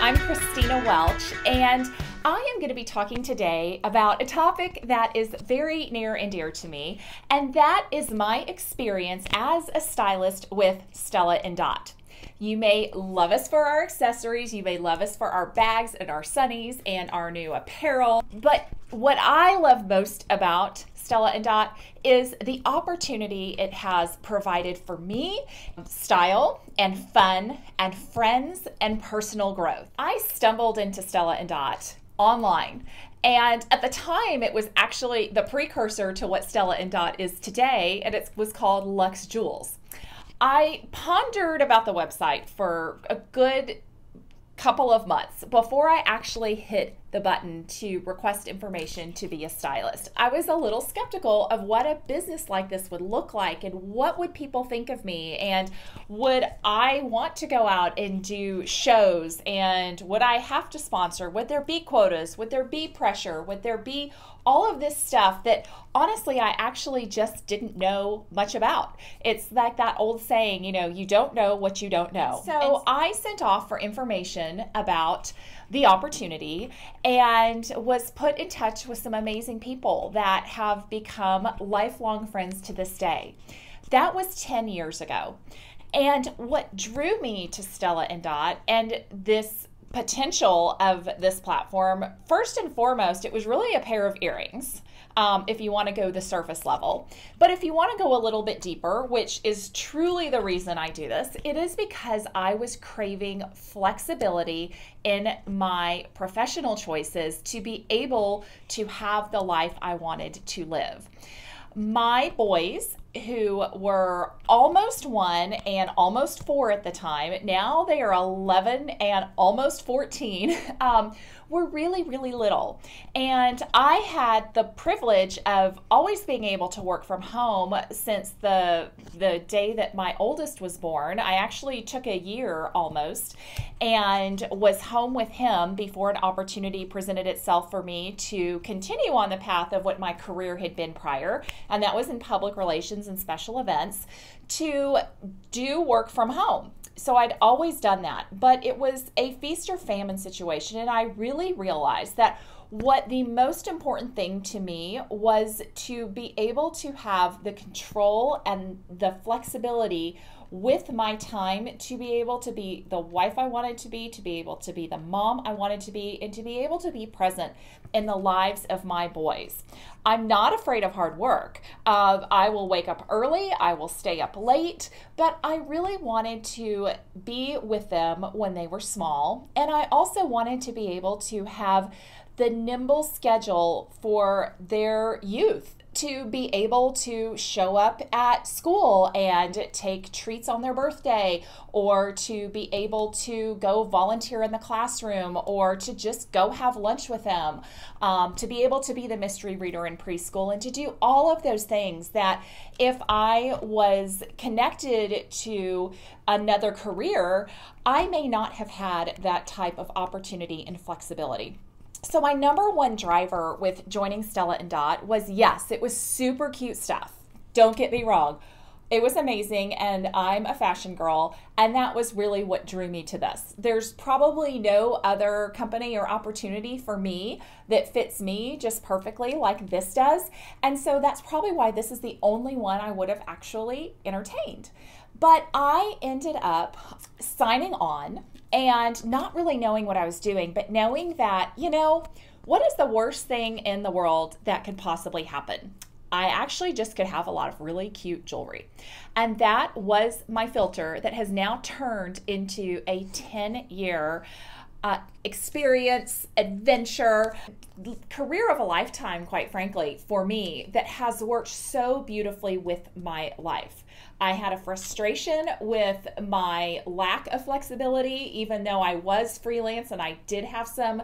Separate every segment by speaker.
Speaker 1: I'm Christina Welch, and I am going to be talking today about a topic that is very near and dear to me, and that is my experience as a stylist with Stella Dot. You may love us for our accessories, you may love us for our bags and our sunnies and our new apparel, but what I love most about Stella Dot is the opportunity it has provided for me, style and fun and friends and personal growth. I stumbled into Stella Dot online, and at the time it was actually the precursor to what Stella Dot is today, and it was called Luxe Jewels. I pondered about the website for a good couple of months before I actually hit the button to request information to be a stylist. I was a little skeptical of what a business like this would look like and what would people think of me, and would I want to go out and do shows, and would I have to sponsor? Would there be quotas? Would there be pressure? Would there be all of this stuff that honestly I actually just didn't know much about? It's like that old saying, you know, you don't know what you don't know. So I sent off for information about the opportunity and was put in touch with some amazing people that have become lifelong friends to this day. That was 10 years ago. And what drew me to Stella Dot and this potential of this platform, first and foremost, it was really a pair of earrings. If you want to go the surface level. But if you want to go a little bit deeper, which is truly the reason I do this, it is because I was craving flexibility in my professional choices to be able to have the life I wanted to live. My boys, who were almost 1 and almost 4 at the time, now they are 11 and almost 14, were really, really little. And I had the privilege of always being able to work from home since the day that my oldest was born. I actually took a year almost and was home with him before an opportunity presented itself for me to continue on the path of what my career had been prior, and that was in public relations and special events, to do work from home. So I'd always done that, but it was a feast or famine situation, and I really realized that what the most important thing to me was to be able to have the control and the flexibility with my time to be able to be the wife I wanted to be able to be the mom I wanted to be, and to be able to be present in the lives of my boys. I'm not afraid of hard work. I will wake up early, I will stay up late, but I really wanted to be with them when they were small, and I also wanted to be able to have the nimble schedule for their youth, to be able to show up at school and take treats on their birthday, or to be able to go volunteer in the classroom, or to just go have lunch with them, to be able to be the mystery reader in preschool, and to do all of those things that if I was connected to another career, I may not have had that type of opportunity and flexibility. So my number one driver with joining Stella Dot was, yes, it was super cute stuff. Don't get me wrong. It was amazing, and I'm a fashion girl, and that was really what drew me to this. There's probably no other company or opportunity for me that fits me just perfectly like this does, and so that's probably why this is the only one I would have actually entertained. But I ended up signing on and not really knowing what I was doing, but knowing that, you know, what is the worst thing in the world that could possibly happen? I actually just could have a lot of really cute jewelry. And that was my filter that has now turned into a 10-year experience, adventure, career of a lifetime, quite frankly, for me, that has worked so beautifully with my life. I had a frustration with my lack of flexibility, even though I was freelance and I did have some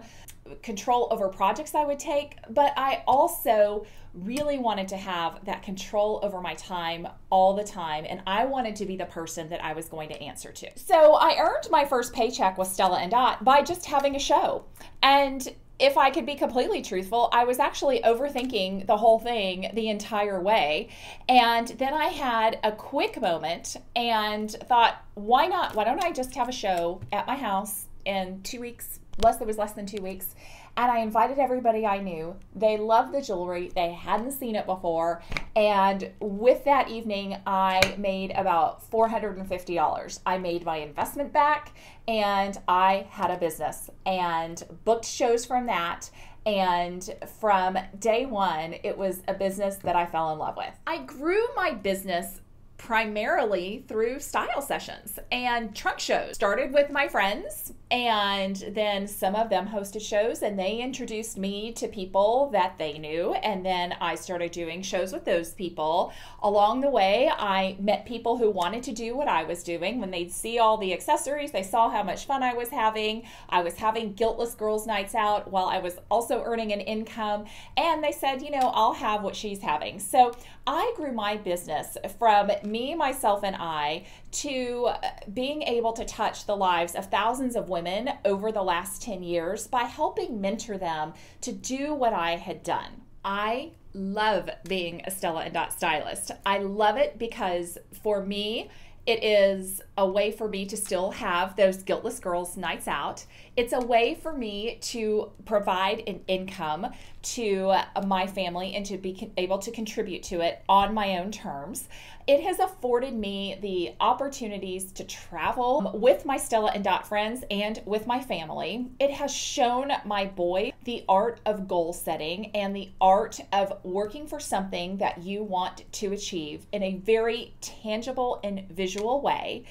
Speaker 1: control over projects I would take, but I also really wanted to have that control over my time all the time, and I wanted to be the person that I was going to answer to. So I earned my first paycheck with Stella Dot by just having a show. And if I could be completely truthful, I was actually overthinking the whole thing the entire way. And then I had a quick moment and thought, why not? Why don't I just have a show at my house in 2 weeks. It was less than 2 weeks. And I invited everybody I knew. They loved the jewelry. They hadn't seen it before. And with that evening, I made about $450. I made my investment back and I had a business and booked shows from that. And from day one, it was a business that I fell in love with. I grew my business primarily through style sessions and trunk shows. Started with my friends, and then some of them hosted shows and they introduced me to people that they knew, and then I started doing shows with those people. Along the way, I met people who wanted to do what I was doing. When they'd see all the accessories, they saw how much fun I was having. I was having guiltless girls' nights out while I was also earning an income, and they said, you know, I'll have what she's having. So I grew my business from me, myself, and I to being able to touch the lives of thousands of women over the last 10 years by helping mentor them to do what I had done. I love being a Stella Dot stylist. I love it because for me, it is a way for me to still have those guiltless girls' nights out. It's a way for me to provide an income to my family and to be able to contribute to it on my own terms. It has afforded me the opportunities to travel with my Stella Dot friends and with my family. It has shown my boy the art of goal setting and the art of working for something that you want to achieve in a very tangible and visual way.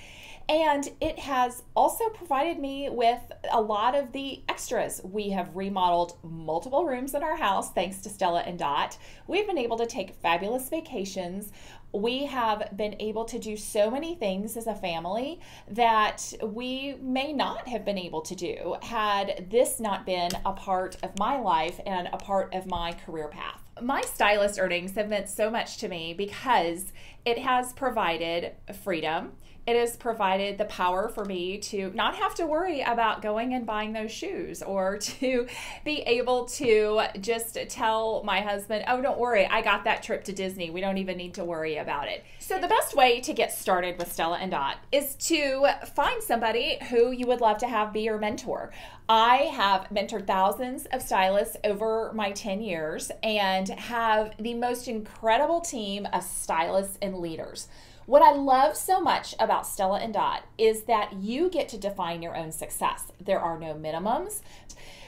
Speaker 1: And it has also provided me with a lot of the extras. We have remodeled multiple rooms in our house thanks to Stella Dot. We've been able to take fabulous vacations. We have been able to do so many things as a family that we may not have been able to do had this not been a part of my life and a part of my career path. My stylist earnings have meant so much to me because it has provided freedom. It has provided the power for me to not have to worry about going and buying those shoes, or to be able to just tell my husband, oh, don't worry, I got that trip to Disney. We don't even need to worry about it. So the best way to get started with Stella Dot is to find somebody who you would love to have be your mentor. I have mentored thousands of stylists over my 10 years and have the most incredible team of stylists and leaders. What I love so much about Stella Dot is that you get to define your own success. There are no minimums.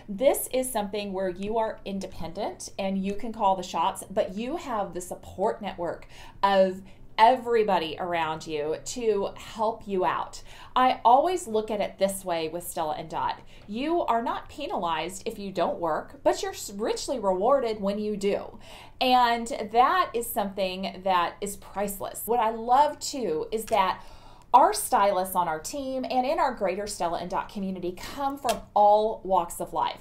Speaker 1: This is something where you are independent and you can call the shots, but you have the support network of everybody around you to help you out. I always look at it this way with Stella Dot. You are not penalized if you don't work, but you're richly rewarded when you do. And that is something that is priceless. What I love too is that our stylists on our team and in our greater Stella Dot community come from all walks of life.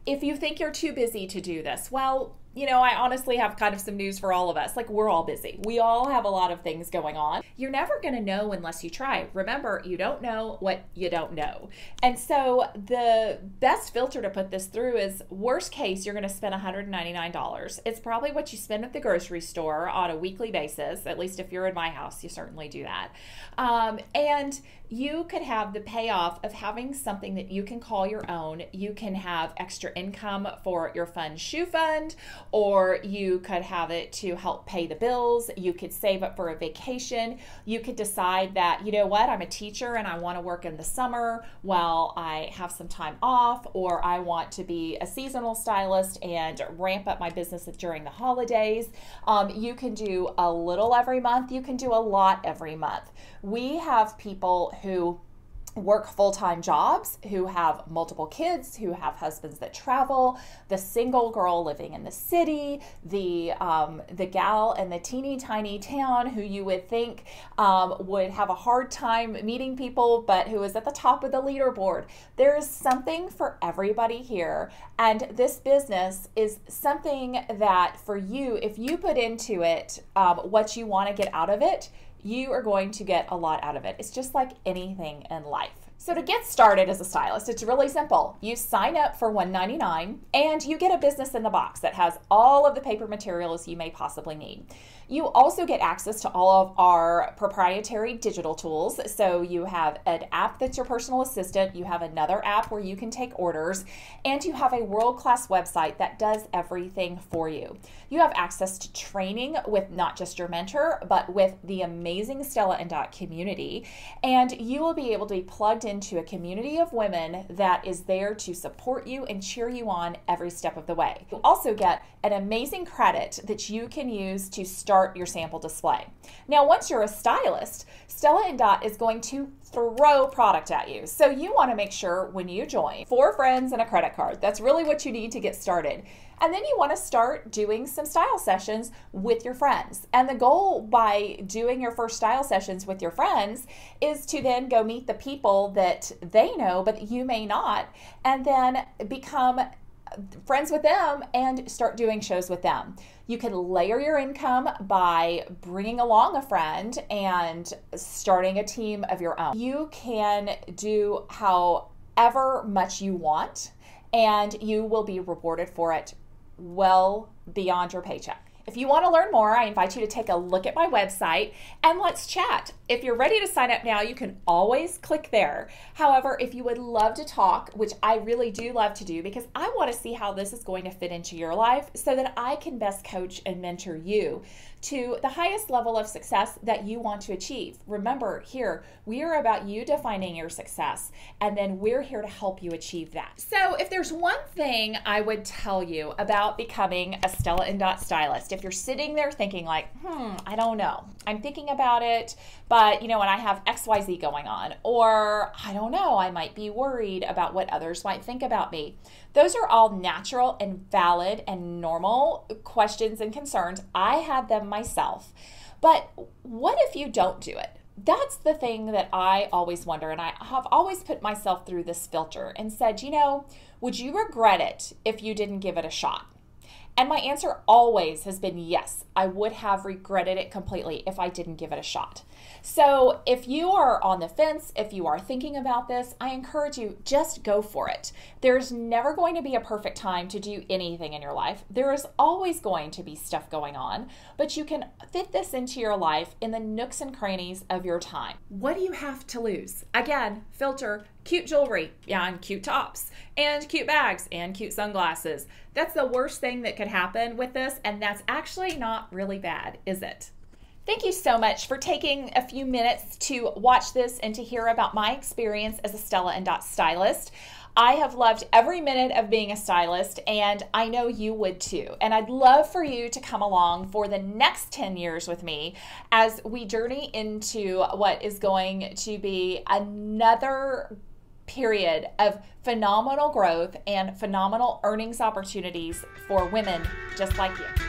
Speaker 1: If you think you're too busy to do this, well, you know, I honestly have kind of some news for all of us. Like, we're all busy. We all have a lot of things going on. You're never going to know unless you try. Remember, you don't know what you don't know. And so the best filter to put this through is, worst case, you're going to spend $199. It's probably what you spend at the grocery store on a weekly basis. At least if you're in my house, you certainly do that. And you could have the payoff of having something that you can call your own. You can have extra income for your fun shoe fund, or you could have it to help pay the bills. You could save up for a vacation. You could decide that, you know what, I'm a teacher and I want to work in the summer while I have some time off, or I want to be a seasonal stylist and ramp up my business during the holidays. You can do a little every month. You can do a lot every month. We have people who work full-time jobs, who have multiple kids, who have husbands that travel, the single girl living in the city, the gal in the teeny tiny town who you would think would have a hard time meeting people, but who is at the top of the leaderboard. There is something for everybody here, and this business is something that for you, if you put into it what you want to get out of it, you are going to get a lot out of it. It's just like anything in life. So to get started as a stylist, it's really simple. You sign up for $1.99 and you get a business in the box that has all of the paper materials you may possibly need. You also get access to all of our proprietary digital tools. So you have an app that's your personal assistant, you have another app where you can take orders, and you have a world-class website that does everything for you. You have access to training with not just your mentor, but with the amazing Stella Dot community, and you will be able to be plugged into a community of women that is there to support you and cheer you on every step of the way. You also get an amazing credit that you can use to start your sample display. Now, once you're a stylist, Stella Dot is going to throw product at you. So you want to make sure when you join, 4 friends and a credit card. That's really what you need to get started. And then you want to start doing some style sessions with your friends. And the goal by doing your first style sessions with your friends is to then go meet the people that they know, but you may not, and then become friends with them and start doing shows with them. You can layer your income by bringing along a friend and starting a team of your own. You can do however much you want, and you will be rewarded for it well beyond your paycheck. If you want to learn more, I invite you to take a look at my website and let's chat. If you're ready to sign up now, you can always click there. However, if you would love to talk, which I really do love to do because I want to see how this is going to fit into your life so that I can best coach and mentor you to the highest level of success that you want to achieve. Remember, here, we are about you defining your success, and then we're here to help you achieve that. So if there's one thing I would tell you about becoming a Stella Dot stylist, if you're sitting there thinking like, I don't know, I'm thinking about it, but when I have XYZ going on, or I don't know, I might be worried about what others might think about me. Those are all natural and valid and normal questions and concerns. I had them myself. But what if you don't do it? That's the thing that I always wonder, and I have always put myself through this filter and said, would you regret it if you didn't give it a shot? And my answer always has been yes, I would have regretted it completely if I didn't give it a shot. So if you are on the fence, if you are thinking about this, I encourage you, just go for it. There's never going to be a perfect time to do anything in your life. There is always going to be stuff going on, but you can fit this into your life in the nooks and crannies of your time. What do you have to lose? Again, filter cute jewelry, and cute tops, and cute bags, and cute sunglasses. That's the worst thing that could happen with this, and that's actually not really bad, is it? Thank you so much for taking a few minutes to watch this and to hear about my experience as a Stella Dot stylist. I have loved every minute of being a stylist, and I know you would too. And I'd love for you to come along for the next 10 years with me as we journey into what is going to be another period of phenomenal growth and phenomenal earnings opportunities for women just like you.